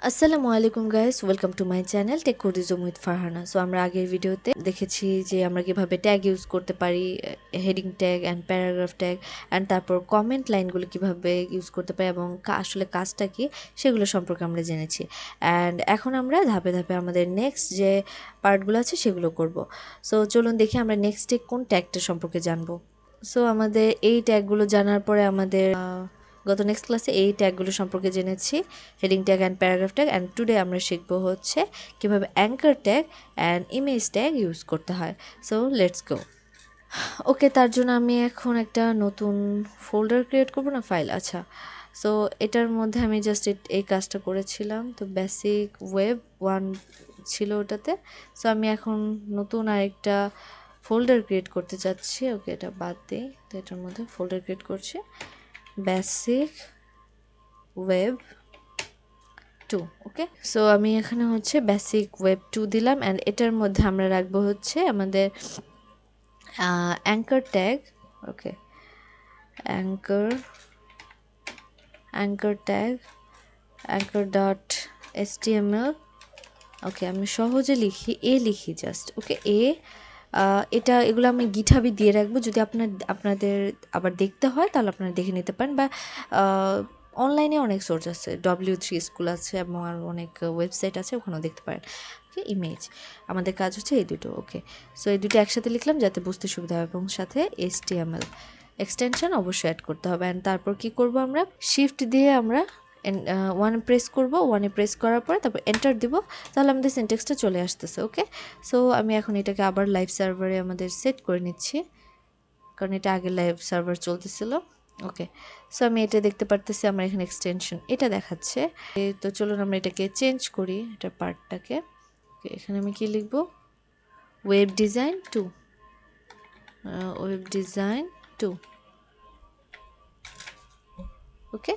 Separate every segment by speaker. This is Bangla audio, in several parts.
Speaker 1: আসসালামু আলাইকুম guys, welcome to my channel tech কুরিজম উইথ ফারহানা। সো আমরা আগের ভিডিওতে দেখেছি যে আমরা কিভাবে ট্যাগ ইউজ করতে পারি, heading tag and paragraph tag and তারপর কমেন্ট লাইনগুলো কিভাবে ইউজ করতে পারি এবং আসলে কাজটা কি সেগুলো সম্পর্কে আমরা জেনেছি। অ্যান্ড এখন আমরা ধাপে ধাপে আমাদের নেক্সট যে পার্টগুলো আছে সেগুলো করব। সো চলুন দেখি আমরা নেক্সটে কোন ট্যাগটা সম্পর্কে জানবো। সো আমাদের এই ট্যাগগুলো জানার পরে আমাদের গত নেক্সট ক্লাসে এই ট্যাগগুলো সম্পর্কে জেনেছি, heading tag and paragraph tag. And today আমরা শিখব হচ্ছে কীভাবে anchor tag and image tag use করতে হয়। So let's go. ওকে, তার জন্য আমি এখন একটা নতুন ফোল্ডার ক্রিয়েট করবো না, ফাইল। আচ্ছা, সো এটার মধ্যে আমি জাস্ট এই কাজটা করেছিলাম। তো বেসিক ওয়েব 1 ছিল ওটাতে। সো আমি এখন নতুন আরেকটা ফোল্ডার ক্রিয়েট করতে চাচ্ছি। ওকে, এটা বাদ দিই। তো এটার মধ্যে ফোল্ডার ক্রিয়েট করছি, বেসিক ওয়েব 2। ওকে, সো আমি এখানে হচ্ছে বেসিক ওয়েব 2 দিলাম। অ্যান্ড এটার মধ্যে আমরা রাখবো হচ্ছে আমাদের anchor tag. Okay, anchor tag anchor dot html। Okay, আমি সহজে লিখি জাস্ট। ওকে, এগুলো আমি গিটহাবে দিয়ে রাখবো। যদি আপনাদের আবার দেখতে হয় তাহলে আপনারা দেখে নিতে পারেন, বা অনলাইনে অনেক সোর্স আছে, W3 স্কুল আছে এবং আর অনেক ওয়েবসাইট আছে, ওখানেও দেখতে পারেন। ওকে, ইমেজ আমাদের কাজ হচ্ছে এই দুটো। ওকে, সো এই দুটো একসাথে লিখলাম যাতে বুঝতে সুবিধা হয়, এবং সাথে HTML এক্সটেনশন অবশ্যই অ্যাড করতে হবে। অ্যান্ড তারপর কি করব, আমরা শিফট দিয়ে আমরা ওয়ানে প্রেস করব। ওয়ানে প্রেস করার পরে তারপর এন্টার দিব, তাহলে আমাদের সিনট্যাক্সটা চলে আসতেছে। ওকে, সো আমি এখন এটাকে আবার লাইভ সার্ভারে আমাদের সেট করে নিচ্ছি, কারণ এটা আগে লাইভ সার্ভার চলতেছিল। ওকে, সো আমি এটা দেখতে পারতেছি আমার এখানে এক্সটেনশন এটা দেখাচ্ছে। তো চলুন আমরা এটাকে চেঞ্জ করি, এটা পার্টটাকে। ওকে, এখানে আমি কি লিখব, ওয়েব ডিজাইন 2, ওয়েব ডিজাইন 2। ওকে,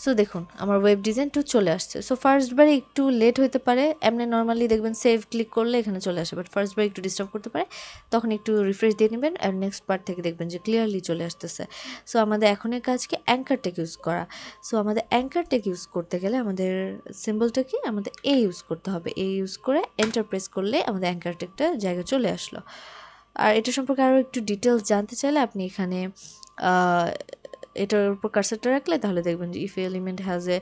Speaker 1: সো দেখুন আমার ওয়েব ডিজাইন 2 চলে আসছে। সো ফার্স্টবারে একটু লেট হতে পারে, এমনি নর্মালি দেখবেন সেভ ক্লিক করলে এখানে চলে আসে, বাট ফার্স্টবার একটু ডিস্টার্ব করতে পারে, তখন একটু রিফ্রেশ দিয়ে নেবেন অ্যান্ড নেক্সট পার্ট থেকে দেখবেন যে ক্লিয়ারলি চলে আসতেছে। সো আমাদের এখনের কাজ কি, অ্যাঙ্কার ট্যাগ ইউজ করা। সো আমাদের অ্যাঙ্কার ট্যাগ ইউজ করতে গেলে আমাদের সিম্বলটা কি, আমাদের ইউজ করতে হবে। ইউজ করে এন্টার প্রেস করলে আমাদের অ্যাঙ্কার ট্যাগটা জায়গায় চলে আসলো। আর এটা সম্পর্কে আরও একটু ডিটেলস জানতে চাইলে আপনি এখানে এটার উপর কার্সারটা রাখলে তাহলে দেখবেন যে if element has a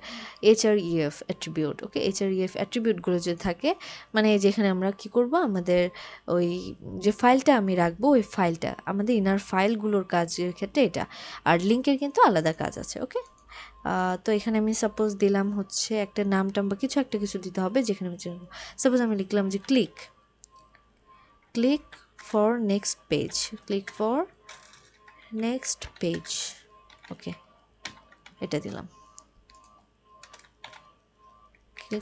Speaker 1: href attribute. Okay, href অ্যাট্রিবিউটগুলো যদি থাকে, মানে যেখানে আমরা কি করব, আমাদের ওই যে ফাইলটা আমি রাখবো ওই ফাইলটা আমাদের ইনার ফাইলগুলোর কাজের ক্ষেত্রে এটা, আর লিঙ্কের কিন্তু আলাদা কাজ আছে। ওকে, তো এখানে আমি সাপোজ দিলাম হচ্ছে একটা নাম টাম বা কিছু দিতে হবে, যেখানে আমি সাপোজ আমি লিখলাম যে click for next page, click for next page. Okay, এটা দিলাম,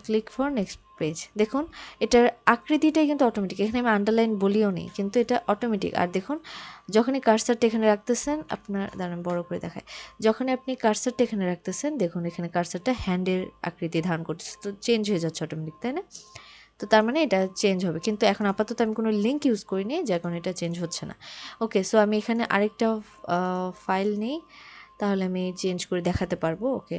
Speaker 1: ক্লিক ফর নেক্সট পেজ। দেখুন এটার আকৃতিটাই কিন্তু অটোমেটিক, এখানে আমি আন্ডারলাইন বলিও নেই, কিন্তু এটা অটোমেটিক। আর দেখুন যখনই কার্সারটা এখানে রাখতেছেন, আপনার দাঁড়ান বড় করে দেখায়, যখনই আপনি কার্সারটা এখানে রাখতেছেন দেখুন এখানে কার্সারটা হ্যান্ডের আকৃতি ধারণ করতেছে, তো চেঞ্জ হয়ে যাচ্ছে অটোমেটিক, তাই না? তো তার মানে এটা চেঞ্জ হবে, কিন্তু এখন আপাতত আমি কোনো লিঙ্ক ইউজ করিনি, যার কারণে এটা চেঞ্জ হচ্ছে না। ওকে, সো আমি এখানে আরেকটা ফাইল নেই, তাহলে আমি চেঞ্জ করে দেখাতে পারবো। ওকে,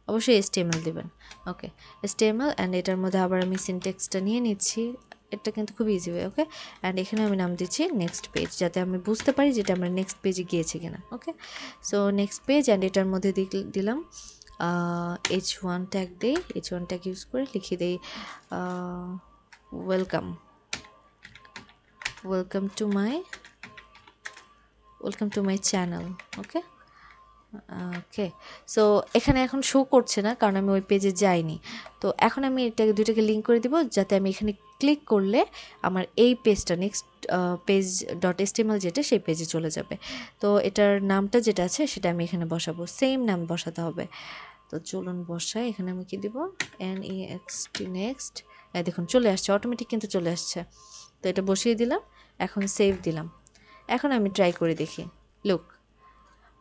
Speaker 1: অবশ্যই HTML দেবেন। ওকে, HTML অ্যান্ড এটার মধ্যে আবার আমি সিনট্যাক্সটা নিয়ে নিচ্ছি, এটা কিন্তু খুব ইজি ওয়ে। ওকে, অ্যান্ড এখানে আমি নাম দিচ্ছি নেক্সট পেজ, যাতে আমি বুঝতে পারি যেটা আমরা নেক্সট পেজে গিয়েছি কিনা। ওকে, সো নেক্সট পেজ, অ্যান্ড এটার মধ্যে দিলাম H1 ট্যাগ দিই, H1 ট্যাগ ইউজ করে লিখে দিই welcome, welcome to my channel. Okay, okay, so এখানে এখন শো করছে না কারণ আমি ওই পেজে যাইনি। তো এখন আমি দুইটাকে লিঙ্ক করে দিব, যাতে আমি এখানে ক্লিক করলে আমার এই পেজটা নেক্সট পেজ ডট HTML যেটা, সেই পেজে চলে যাবে। তো এটার নামটা যেটা আছে সেটা আমি এখানে বসাবো, সেম নাম বসাতে হবে। তো চলুন বসাই, এখানে আমি কি দিব, next নেক্সট। দেখুন চলে আসছে অটোমেটিক, কিন্তু চলে আসছে। তো এটা বসিয়ে দিলাম, এখন সেভ দিলাম। এখন আমি ট্রাই করে দেখি, look,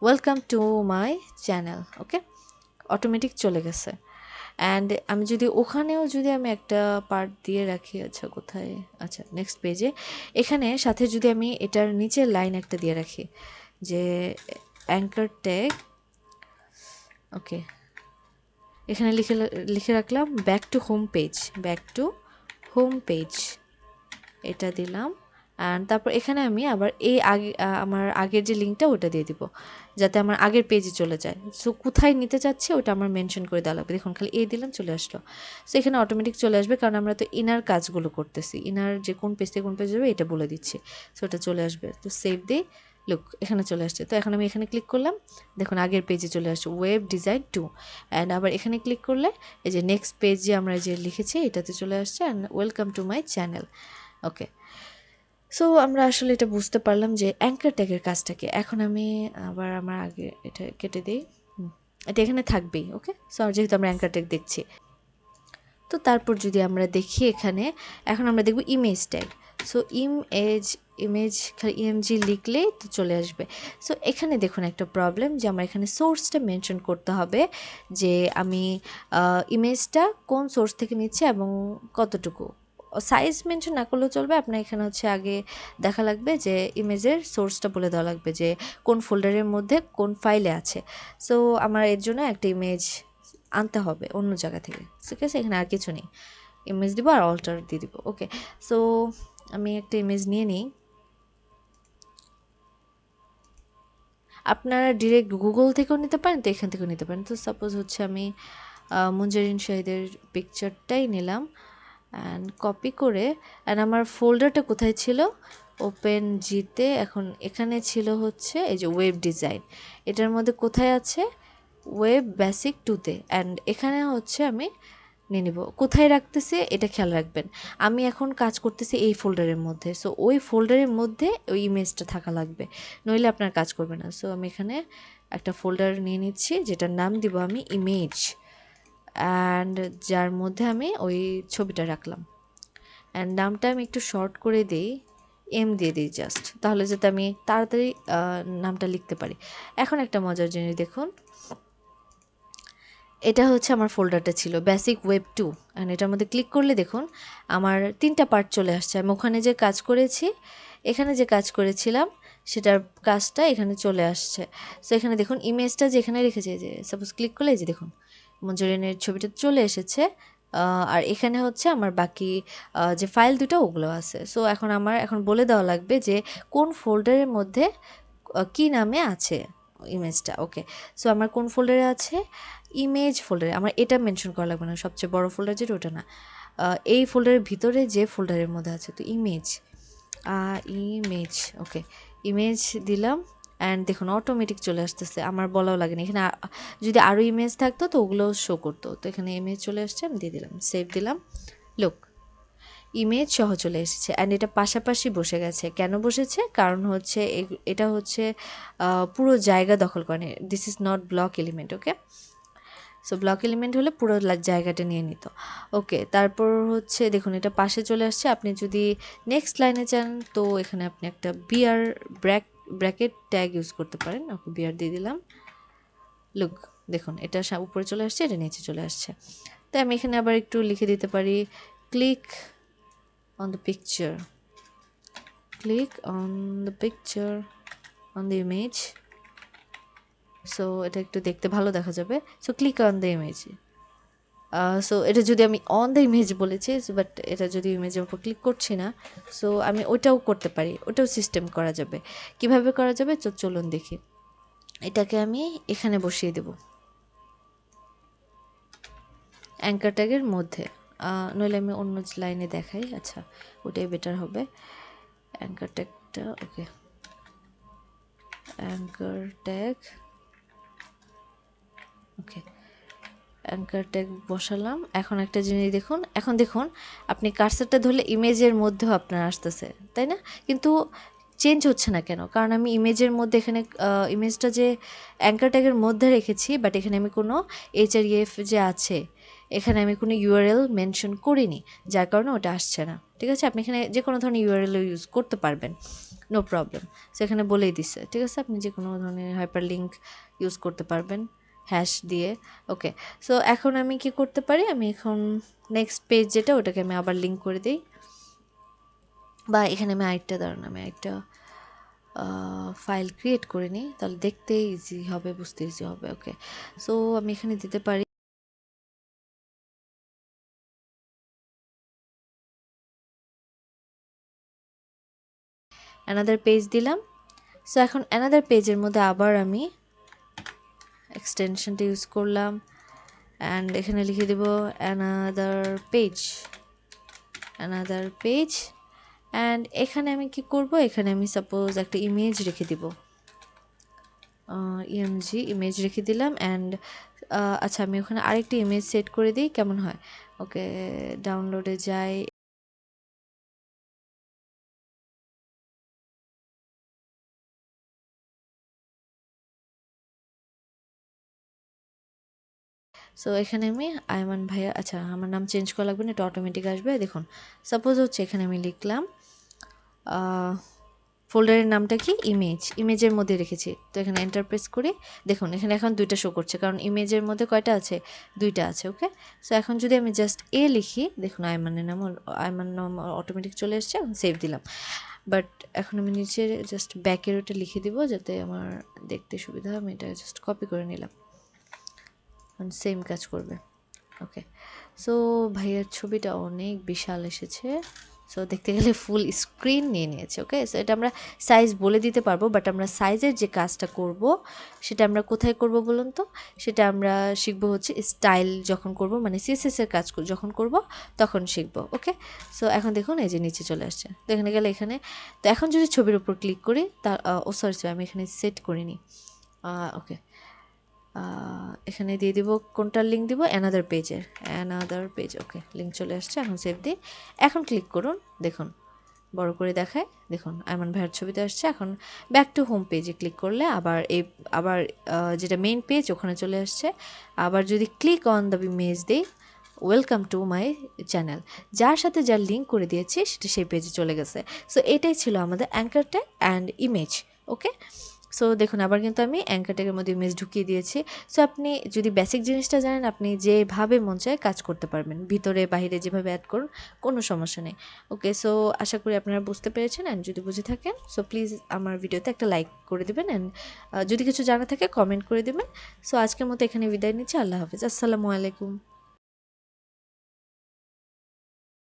Speaker 1: welcome to my channel. Okay, automatic চলে গেছে। অ্যান্ড আমি যদি ওখানেও যদি আমি একটা পার্ট দিয়ে রাখি, আচ্ছা কোথায়, আচ্ছা নেক্সট পেজে, এখানে সাথে যদি আমি এটার নিচের লাইন একটা দিয়ে রাখি যে অ্যাঙ্কার ট্যাগ ওকে, এখানে লিখে রাখলাম back to home page, back to home page, এটা দিলাম। অ্যান্ড তারপর এখানে আমি আবার এই আগে আমার আগের যে লিঙ্কটা ওটা দিয়ে দিব, যাতে আমার আগের পেজে চলে যায়। সো কোথায় নিতে চাচ্ছি ওটা আমার মেনশন করে দেওয়া লাগবে। দেখুন খালি দিলাম, চলে আসলো। সো এখানে অটোমেটিক চলে আসবে, কারণ আমরা তো ইনার কাজগুলো করতেছি, ইনার যে কোন পেজ থেকে কোন পেজে যাবে এটা বলে দিচ্ছি। সো ওটা চলে আসবে। তো সেভ দিই, লুক এখানে চলে আসছে। তো এখন আমি এখানে ক্লিক করলাম, দেখুন আগের পেজে চলে আসছে ওয়েব ডিজাইন 2। অ্যান্ড আবার এখানে ক্লিক করলে এই যে নেক্সট পেজে আমরা যে লিখেছি এটাতে চলে আসছে, and welcome to my channel. Okay, so আমরা আসলে এটা বুঝতে পারলাম যে অ্যাঙ্কার ট্যাগের কাজটাকে। এখন আমি আবার আমার আগে এটা কেটে দিই, এটা এখানে থাকবেই। ওকে, সো যেহেতু আমরা অ্যাঙ্কার ট্যাগ দেখছি, তো তারপর যদি আমরা দেখি এখানে, এখন আমরা দেখব ইমেজ ট্যাগ। সো ইমেজ খালি ইএমজি লিখলেই তো চলে আসবে। সো এখানে দেখুন একটা প্রবলেম, যে আমার এখানে সোর্সটা মেনশন করতে হবে, যে আমি ইমেজটা কোন সোর্স থেকে নিচ্ছি এবং কতটুকু। সাইজ মেনশন না করলেও চলবে, আপনার এখানে হচ্ছে আগে দেখা লাগবে যে ইমেজের সোর্সটা বলে দেওয়া লাগবে, যে কোন ফোল্ডারের মধ্যে কোন ফাইলে আছে। সো আমার এর জন্য একটা ইমেজ আনতে হবে অন্য জায়গা থেকে, ঠিক আছে? এখানে আর কিছু নেই, ইমেজ দিব আর অল্টার দিয়ে দিব। ওকে, সো আমি একটা ইমেজ নিয়ে নিই। আপনারা ডিরেক্ট গুগল থেকেও নিতে পারেন, তো এখান থেকেও নিতে পারেন। তো সাপোজ হচ্ছে আমি মুনজারিন শাহিদের পিকচারটাই নিলাম, অ্যান্ড কপি করে, অ্যান্ড আমার ফোল্ডারটা কোথায় ছিল, ওপেন জিতে। এখন এখানে ছিল হচ্ছে এই যে ওয়েব ডিজাইন, এটার মধ্যে কোথায় আছে, ওয়েব বেসিক 2তে। অ্যান্ড এখানে হচ্ছে আমি নিয়ে নিব, কোথায় রাখতেছে এটা খেয়াল রাখবেন। আমি এখন কাজ করতেছি এই ফোল্ডারের মধ্যে, সো ওই ফোল্ডারের মধ্যে ওই ইমেজটা থাকা লাগবে, নইলে আপনার কাজ করবে না। সো আমি এখানে একটা ফোল্ডার নিয়ে নিচ্ছি, যেটার নাম দিব আমি ইমেজ, অ্যান্ড যার মধ্যে আমি ওই ছবিটা রাখলাম। অ্যান্ড নামটা আমি একটু শর্ট করে দিই, দিয়ে দিই জাস্ট, তাহলে যাতে আমি তাড়াতাড়ি নামটা লিখতে পারি। এখন একটা মজার জিনিস দেখুন, এটা হচ্ছে আমার ফোল্ডারটা ছিল বেসিক ওয়েব 2, অ্যান্ড এটার মধ্যে ক্লিক করলে দেখুন আমার 3টা পার্ট চলে আসছে। আমি ওখানে যে কাজ করেছি, এখানে যে কাজ করেছিলাম সেটার কাজটা এখানে চলে আসছে। সো এখানে দেখুন ইমেজটা যেখানে রেখেছে, যে সাপোজ ক্লিক করলে যে দেখুন মঞ্জুরিনের ছবিটা চলে এসেছে, আর এখানে হচ্ছে আমার বাকি যে ফাইল দুটো ওগুলো আছে। সো এখন বলে দেওয়া লাগবে যে কোন ফোল্ডারের মধ্যে কী নামে আছে ইমেজটা। ওকে, সো আমার কোন ফোল্ডারে আছে, ইমেজ ফোল্ডারে। আমার এটা মেনশন করা লাগবে না, সবচেয়ে বড় ফোল্ডার যেটা ওটা না, এই ফোল্ডারের ভিতরে যে ফোল্ডারের মধ্যে আছে। তো ইমেজ, ওকে, ইমেজ দিলাম, অ্যান্ড দেখুন অটোমেটিক চলে আসতেছে, আমার বলাও লাগে না। এখানে যদি আরও ইমেজ থাকতো তো ওগুলোও শো করতো। তো এখানে ইমেজ চলে আসছে, আমি দিয়ে দিলাম, সেভ দিলাম। লুক, ইমেজ সহ চলে এসেছে, অ্যান্ড এটা পাশাপাশি বসে গেছে। কেন বসেছে? কারণ হচ্ছে এটা হচ্ছে পুরো জায়গা দখল করে, this is not block element. Okay, so block element হলে পুরো জায়গাটা নিয়ে নিত। ওকে, তারপর হচ্ছে দেখুন এটা পাশে চলে আসছে। আপনি যদি নেক্সট লাইনে চান তো এখানে আপনি একটা বিআর ব্র্যাকেট ট্যাগ ইউজ করতে পারেন। ওকে, বিআর দিয়ে দিলাম। লুক, দেখুন এটা উপরে চলে আসছে, এটা নিচে চলে আসছে। তাই আমি এখানে আবার একটু লিখে দিতে পারি, click on the picture, click on the picture on the image, so এটা একটু দেখতে ভালো দেখা যাবে। So click on the image, so এটা যদি আমি অন দ্য ইমেজ বলেছি, বাট এটা যদি ইমেজের উপর ক্লিক করছি না, সো আমি ওটাও করতে পারি, ওটাও সিস্টেম করা যাবে। কিভাবে করা যাবে চলুন দেখি। এটাকে আমি এখানে বসিয়ে দেব অ্যাঙ্কার ট্যাগের মধ্যে, নইলে আমি অন্য লাইনে দেখাই। আচ্ছা, ওটাই বেটার হবে, অ্যাঙ্কার ট্যাগটা। ওকে, anchor tag, okay, anchor tag বসালাম। এখন একটা জিনিস দেখুন, এখন দেখুন আপনি কার্সারটা ধরলে ইমেজের মধ্যেও আপনার আসতেছে, তাই না? কিন্তু চেঞ্জ হচ্ছে না কেন? কারণ আমি ইমেজের মধ্যে এখানে ইমেজটা যে অ্যাঙ্কার ট্যাগের মধ্যে রেখেছি, বাট এখানে আমি কোনো HREF যে আছে এখানে আমি কোনো URL মেনশন করিনি, যার কারণে ওটা আসছে না। ঠিক আছে, আপনি এখানে যে কোনো ধরনের URL ইউজ করতে পারবেন, নো প্রবলেম। সেখানে বলেই দিচ্ছে, ঠিক আছে, আপনি যে কোনো ধরনের হাইপার লিঙ্ক ইউজ করতে পারবেন হ্যাশ দিয়ে। ওকে, সো এখন আমি কি করতে পারি, আমি এখন নেক্সট পেজ যেটা ওটাকে আমি আবার লিঙ্ক করে দিই, বা এখানে আমি আরেকটা, দাঁড়ান আমি আরেকটা ফাইল ক্রিয়েট করে নিই, তাহলে দেখতে ইজি হবে, বুঝতে ইজি হবে। ওকে, সো আমি এখানে দিতে পারি অ্যানাদার পেজ দিলাম। সো এখন অ্যানাদার পেজের মধ্যে আবার আমি এক্সটেনশনটা ইউজ করলাম অ্যান্ড এখানে লিখে দেব অ্যানাদার পেজ অ্যান্ড এখানে আমি কি করব, এখানে আমি সাপোজ একটা ইমেজ রেখে দিব, ইএমজি ইমেজ রেখে দিলাম অ্যান্ড আচ্ছা আমি ওখানে আরেকটি ইমেজ সেট করে দিই, কেমন হয়? ওকে, ডাউনলোডে যাই, সো এখানে আমি আয়মান ভাইয়া, আচ্ছা আমার নাম চেঞ্জ করা লাগবে না, এটা অটোমেটিক আসবে। দেখুন সাপোজ হচ্ছে এখানে আমি লিখলাম ফোল্ডারের নামটা কি, ইমেজের মধ্যে রেখেছি। তো এখানে এন্টার প্রেস করি, দেখুন এখানে এখন 2টা শো করছে, কারণ ইমেজের মধ্যে কয়টা আছে, 2টা আছে। ওকে, সো এখন যদি আমি জাস্ট লিখি, দেখুন আয়মান নাম অটোমেটিক চলে এসছে, এখন সেভ দিলাম। বাট এখন আমি নিচে জাস্ট ব্যাকের ওটা লিখে দিব যাতে আমার দেখতে সুবিধা হয়, আমি এটা জাস্ট কপি করে নিলাম, সেম কাজ করবে। ওকে, সো ভাইয়ার ছবিটা অনেক বিশাল এসেছে, সো দেখতে গেলে ফুল স্ক্রিন নিয়ে নিয়েছে। ওকে, সো এটা আমরা সাইজ বলে দিতে পারবো, বাট আমরা সাইজের যে কাজটা করব সেটা আমরা কোথায় করব বলুন তো, সেটা আমরা শিখবো হচ্ছে স্টাইল যখন করব, মানে সিএসএসের কাজ যখন করব তখন শিখবো। ওকে, সো এখন দেখুন এই যে নিচে চলে আসছে, তো এখানে গেলে এখানে, তো এখন যদি ছবির উপর ক্লিক করি, তার সরি আমি এখানে সেট করিনি। ওকে, এখানে দিয়ে দিব কোনটার লিঙ্ক দিব, অ্যানাদার পেজ। ওকে, লিঙ্ক চলে আসছে, এখন সেভ দিই। এখন ক্লিক করুন, দেখুন বড় করে দেখায়, দেখুন আয়মান ভাইয়ের ছবিতে আসছে। এখন ব্যাক টু হোম পেজে ক্লিক করলে আবার যেটা মেইন পেজ ওখানে চলে আসছে। আবার যদি ক্লিক অন দ্য ইমেজ দিই, ওয়েলকাম টু মাই চ্যানেল, যার সাথে যার লিঙ্ক করে দিয়েছি সেটা সেই পেজে চলে গেছে। সো এটাই ছিল আমাদের anchor tag and image. Okay, so দেখুন আবার কিন্তু আমি অ্যাঙ্কার ট্যাগের মধ্যে ইমেজ ঢুকিয়ে দিয়েছি। সো আপনি যদি বেসিক জিনিসটা জানেন, আপনি যেভাবে মন চায় কাজ করতে পারবেন, ভিতরে বাহিরে যেভাবে অ্যাড করুন, কোনো সমস্যা নেই। ওকে, সো আশা করি আপনারা বুঝতে পেরেছেন, অ্যান্ড যদি বুঝে থাকেন সো প্লিজ আমার ভিডিওতে একটা লাইক করে দেবেন, অ্যান্ড যদি কিছু জানা থাকে কমেন্ট করে দেবেন। সো আজকের মতো এখানে বিদায় নিচ্ছি, আল্লাহ হাফিজ, আসসালামু আলাইকুম।